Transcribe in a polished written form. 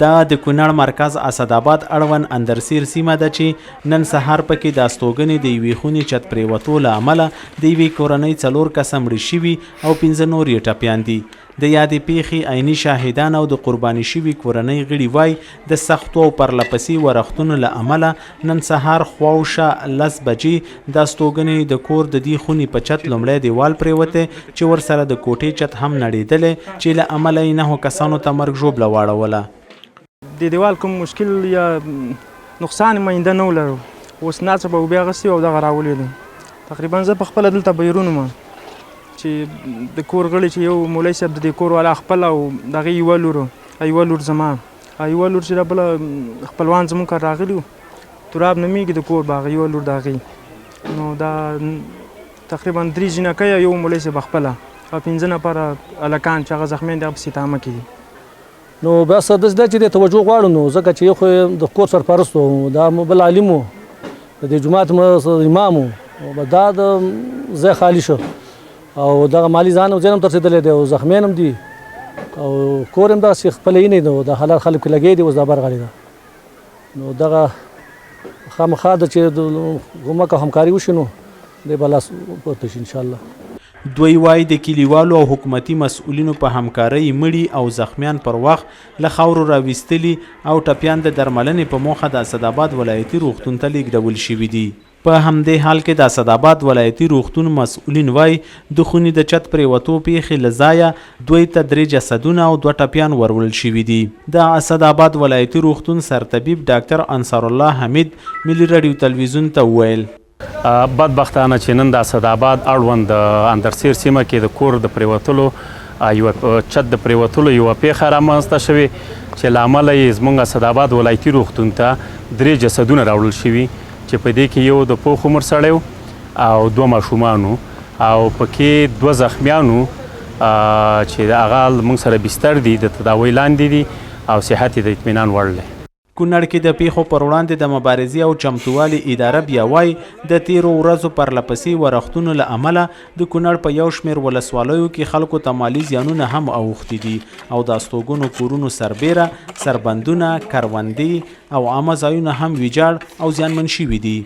دا د کونړ مرکز اسداباد اړوند اندرسیر سیمه ده چې نن سهار پکې د استوګنې د یوې خونې چت پریوتو له امله د یوې کورنۍ 4 کسه مړه شوي او 15 نور یې ټپیان دي. د یادې پیښې عیني شاهدان او د قرباني شوي کورنۍ غړي وایي د سختو او پرلپسې ورښتونو له امله نن سهار خواوشا 10 بجې د استوګنې د کور د دې خونې په چت لومړی دیوال پریوتی چې ورسره د کوټې چت هم نړېدلی چې له امله یې 9 کسانو ته مرګ ژوبله واړوله. د دیوال کوم مشکل یا نقصان مینده نه ولرو، اوس ناڅاپه اوبه اغوستي او دغه راولېدو. تقریبا زه په خپله دلته بیرون وم چې د کور غړي چې یو مولوي صاحب د دې کور والا خپل او د هغې یوه لور زما یوه لور چې دا بله خپلوان زموږ کار راغلي وو، تراب نومېږي د کور به هغه یوه لور د هغې نو دا تقریبا 3 جینکۍ او یو مولوي صاحب خپله او 15 نفره هلکان چې هغه زخمیان دي هغه پسې تامه کې دي. نو بس داسې ده چې د توجه غواړو، نو ځکه چې یو خو د کور سرپرست و، دا بل عالم و، د دې جومات امام و، دا د ځای خالي شو او دغه مالي ځان ځای هم ترسېدلی دی او زخمیان هم دي او کور هم داسې خپله یې نه دی، د حلال خلک پرې لګېدي اوس دا برغلې ده. نو دغه خامخا ده چې د کومک او همکاري وشي نو دی به لاس پورته شي انشاءالله. دوی وایي د کلیوالو او حکومتي مسؤلینو په همکارۍ مړي او زخمیان پر وخت له خاورو راویستلي او ټپیان د درملنې په موخه د اسداباد ولایتي روغتون ته لیږدول شوي دي. په همدې حال کې د اسداباد ولایتي روغتون مسؤلین وایي د خونې د چت پریوتو پیښې له ځایه دوی ته 3 جسدونه او 2 ټپیان ورول شوي دي. د اسداباد ولایتي روغتون سرطبیب ډاکټر انصار الله حمید ملي راډیو تلویزیون ته وویل بدبختانه چې نن د اسداباد اړوند د اندرسیر سیمه کې د کور د پریوتلو چت د پریوتلو یوه پیښه رامنځته شوې چې له امله یې زموږ اسداباد ولایتي روغتون ته 3 جسدونه راوړل شوي چې په دې کې یو د پوخ عمر سړی او 2 ماشومانو او پکې 2 زخمیانو چې هغه موږ سره بستر دي د تداوی لاندې دي او صحت یې د اطمینان وړ دی. کونړ کې د پیښو پر وړاندې د مبارزې او چمتووالي اداره بیا وایي د تیرو ورځو پرلپسې ورښتونو له امله د کونړ په یو شمېر ولسوالیو کې خلکو ته مالي زیانونه هم اوښتي دي او د استوګنو کورونو سربیره، سربندونه، کروندې او عامه ځایونه هم ویجاړ او زیانمن شوي دي.